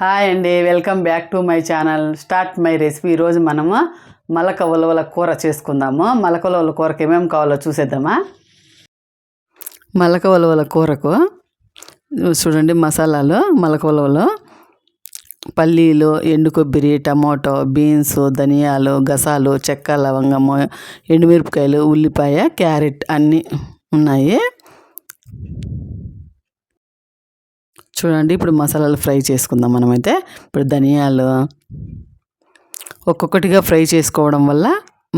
Hi అండి, welcome back to my channel start my recipe. ఈరోజు మనము మలక ఉలవల కూర చేసుకుందాము. మలక ఉలవల కూరకు ఏమేమి కావాలో చూసేద్దామా. మలక ఉలవల కూరకు చూడండి మసాలాలు. మలక ఉలవలు, పల్లీలు, ఎండు కొబ్బరి, టమాటో, బీన్స్, ధనియాలు, గసాలు, చెక్క, లవంగము, ఎండుమిరపకాయలు, ఉల్లిపాయ, క్యారెట్ అన్నీ ఉన్నాయి. చూడండి ఇప్పుడు మసాలాలు ఫ్రై చేసుకుందాం. మనమైతే ఇప్పుడు ధనియాలు ఒక్కొక్కటిగా ఫ్రై చేసుకోవడం వల్ల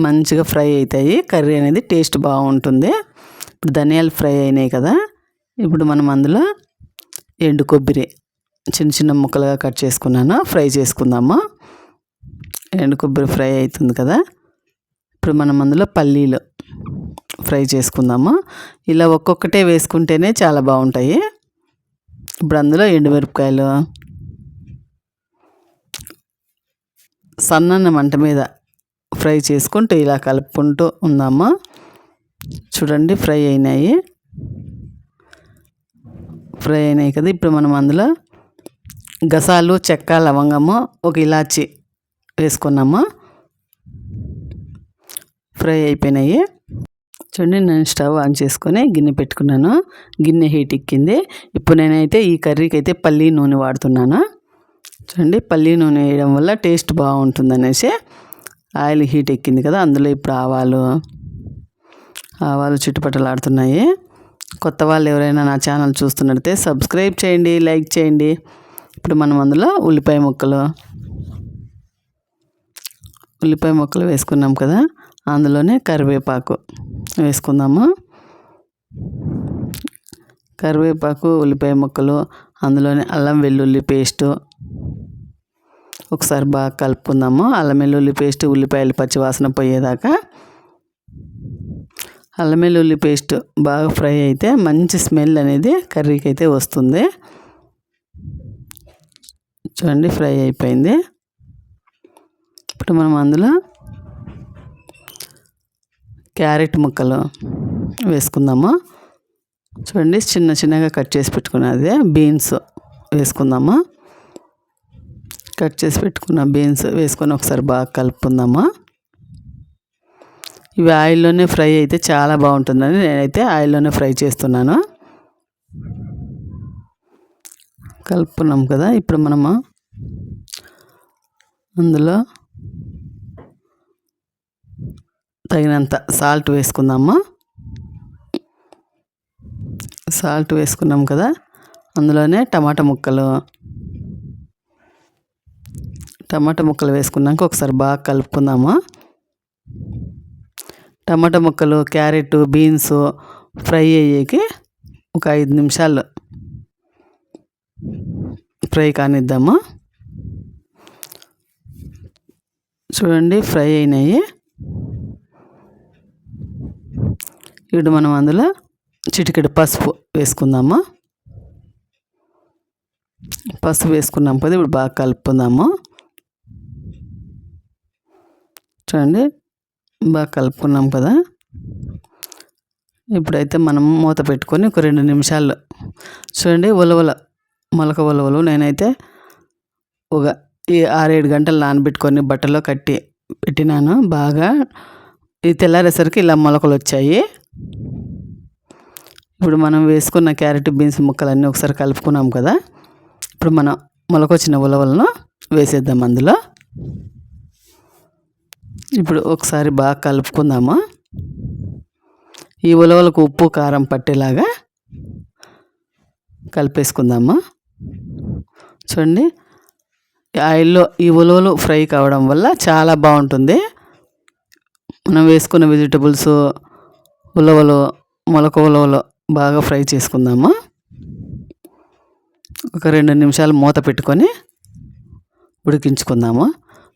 మంచిగా ఫ్రై అవుతాయి, కర్రీ అనేది టేస్ట్ బాగుంటుంది. ఇప్పుడు ధనియాలు ఫ్రై అయినాయి కదా, ఇప్పుడు మనం అందులో ఎండు కొబ్బరి చిన్న చిన్న ముక్కలుగా కట్ చేసుకున్నాను, ఫ్రై చేసుకుందాము. ఎండు కొబ్బరి ఫ్రై అవుతుంది కదా, ఇప్పుడు మనం అందులో పల్లీలు ఫ్రై చేసుకుందాము. ఇలా ఒక్కొక్కటే వేసుకుంటేనే చాలా బాగుంటాయి. ఇప్పుడు అందులో ఎండుమిరపకాయలు సన్నన్న మంట మీద ఫ్రై చేసుకుంటూ ఇలా కలుపుకుంటూ ఉందాము. చూడండి ఫ్రై అయినాయి కదా. ఇప్పుడు మనం అందులో గసాలు, చెక్క, లవంగము, ఒక ఇలాచి వేసుకున్నాము. ఫ్రై అయిపోయినాయి. చూడండి నేను స్టవ్ ఆన్ చేసుకొని గిన్నె పెట్టుకున్నాను. గిన్నె హీట్ ఎక్కింది. ఇప్పుడు నేనైతే ఈ కర్రీకి అయితే పల్లీ నూనె వాడుతున్నాను. చూడండి పల్లీ నూనె వేయడం వల్ల టేస్ట్ బాగుంటుంది అనేసి ఆయిల్ హీట్ ఎక్కింది కదా, అందులో ఇప్పుడు ఆవాలు చుట్టుపట్టలాడుతున్నాయి. కొత్త వాళ్ళు ఎవరైనా నా ఛానల్ చూస్తున్నట్లయితే సబ్స్క్రైబ్ చేయండి, లైక్ చేయండి. ఇప్పుడు మనం అందులో ఉల్లిపాయ ముక్కలు వేసుకున్నాం కదా, అందులోనే కరివేపాకు వేసుకుందాము. కరివేపాకు, ఉల్లిపాయ ముక్కలు, అందులోనే అల్లం వెల్లుల్లి పేస్టు ఒకసారి బాగా కలుపుకుందాము. అల్లం వెల్లుల్లి పేస్ట్, ఉల్లిపాయలు పచ్చివాసన పోయేదాకా. అల్లం వెల్లుల్లి పేస్ట్ బాగా ఫ్రై అయితే మంచి స్మెల్ అనేది కర్రీకి అయితే వస్తుంది. చూడండి ఫ్రై అయిపోయింది. ఇప్పుడు మనం అందులో క్యారెట్ ముక్కలు వేసుకుందాము. చూడండి చిన్న చిన్నగా కట్ చేసి పెట్టుకున్నది బీన్స్ వేసుకుందాము. కట్ చేసి పెట్టుకున్న బీన్స్ వేసుకొని ఒకసారి బాగా కలుపుకుందాము. ఇవి ఆయిల్లోనే ఫ్రై అయితే చాలా బాగుంటుందని నేనైతే ఆయిల్లోనే ఫ్రై చేస్తున్నాను. కలుపుకున్నాం కదా, ఇప్పుడు మనము అందులో తగినంత సాల్ట్ వేసుకుందాము. సాల్ట్ వేసుకున్నాం కదా, అందులోనే టమాటా ముక్కలు వేసుకున్నాక ఒకసారి బాగా కలుపుకుందాము. టమాటా ముక్కలు, క్యారెట్, బీన్స్ ఫ్రై అయ్యేకి ఒక 5 నిమిషాలు ఫ్రై కానిద్దాము. చూడండి ఫ్రై అయినాయి. ఇప్పుడు మనం అందులో చిటికెడు పసుపు వేసుకుందాము. పసుపు వేసుకున్నాం కదా, ఇప్పుడు బాగా కలుపుకుందాము. చూడండి బాగా కలుపుకున్నాం కదా, ఇప్పుడైతే మనం మూత పెట్టుకొని ఒక 2 నిమిషాలు. చూడండి మొలక ఉలవలు నేనైతే ఒక 6-7 గంటలు నానబెట్టుకొని బట్టలో కట్టి పెట్టినాను. బాగా ఇది తెల్లారేసరికి ఇలా మొలకలు వచ్చాయి. ఇప్పుడు మనం వేసుకున్న క్యారెట్, బీన్స్ ముక్కలన్నీ ఒకసారి కలుపుకున్నాం కదా, ఇప్పుడు మనం మొలకొచ్చిన ఉలవలను వేసేద్దాం అందులో. ఇప్పుడు ఒకసారి బాగా కలుపుకుందాము. ఈ ఉలవలకు ఉప్పు కారం పట్టేలాగా కలిపేసుకుందాము. చూడండి ఆయిల్లో ఈ ఉలవలు ఫ్రై కావడం వల్ల చాలా బాగుంటుంది. మనం వేసుకున్న వెజిటబుల్స్, మొలక ఉలవలు బాగా ఫ్రై చేసుకుందాము. ఒక 2 నిమిషాలు మూత పెట్టుకొని ఉడికించుకుందాము.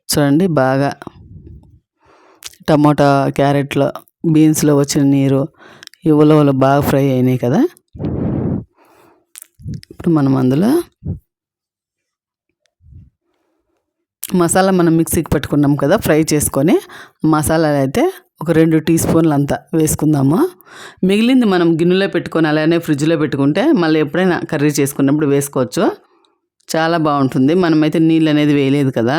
చూడండి బాగా టమాటా, క్యారెట్లో, బీన్స్లో వచ్చిన నీరు ఈ ఉలవలు బాగా ఫ్రై అయినాయి కదా. ఇప్పుడు మనం అందులో మసాలా మనం మిక్సీకి పెట్టుకున్నాం కదా ఫ్రై చేసుకొని, మసాలాలు అయితే ఒక 2 టీ స్పూన్లు అంతా వేసుకుందాము. మిగిలింది మనం గిన్నెలో పెట్టుకొని అలానే ఫ్రిడ్జ్లో పెట్టుకుంటే మళ్ళీ ఎప్పుడైనా కర్రీ చేసుకున్నప్పుడు వేసుకోవచ్చు. చాలా బాగుంటుంది. మనమైతే నీళ్ళు అనేది వేయలేదు కదా.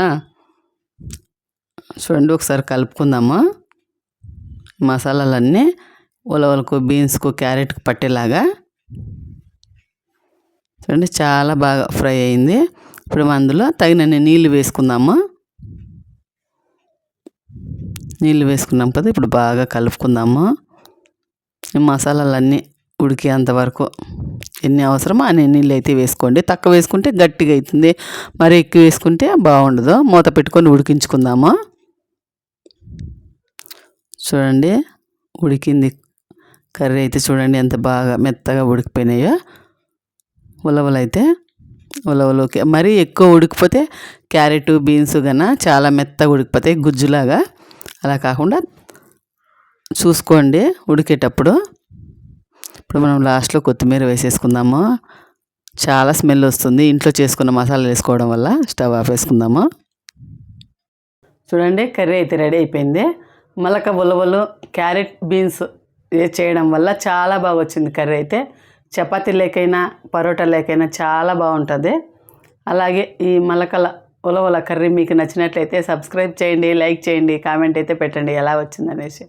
చూడండి ఒకసారి కలుపుకుందాము. మసాలాలన్నీ ఉలవలకు, బీన్స్కు, క్యారెట్కు పట్టేలాగా. చూడండి చాలా బాగా ఫ్రై అయింది. ఇప్పుడు అందులో తగినన్ని నీళ్ళు వేసుకుందాము. నీళ్ళు వేసుకున్నాం కదా, ఇప్పుడు బాగా కలుపుకుందాము. ఈ మసాలాలన్నీ ఉడికేంత వరకు ఎన్ని అవసరమో అన్ని నీళ్ళు అయితే వేసుకోండి. తక్కువ వేసుకుంటే గట్టిగా అవుతుంది, మరి ఎక్కువ వేసుకుంటే బాగుండదు. మూత పెట్టుకొని ఉడికించుకుందాము. చూడండి ఉడికింది కర్రీ అయితే. చూడండి ఎంత బాగా మెత్తగా ఉడికిపోయినాయో. ఉలవలోకి మరీ ఎక్కువ ఉడికిపోతే క్యారెట్, బీన్స్ కన్నా చాలా మెత్తగా ఉడికిపోతాయి గుజ్జులాగా. అలా కాకుండా చూసుకోండి ఉడికేటప్పుడు. ఇప్పుడు మనం లాస్ట్లో కొత్తిమీర వేసేసుకుందాము. చాలా స్మెల్ వస్తుంది ఇంట్లో చేసుకున్న మసాలాలు వేసుకోవడం వల్ల. స్టవ్ ఆఫ్ వేసుకుందాము. చూడండి కర్రీ అయితే రెడీ అయిపోయింది. మలక, ఉలవలు, క్యారెట్, బీన్స్ చేయడం వల్ల చాలా బాగా వచ్చింది కర్రీ అయితే. చపాతీ లేకైనా పరోటా లేకైనా చాలా బాగుంటుంది. అలాగే ఈ ఉలవల కర్రీ మీకు నచ్చినట్లయితే సబ్స్క్రైబ్ చేయండి, లైక్ చేయండి, కామెంట్ అయితే పెట్టండి ఎలా వచ్చిందనేసి.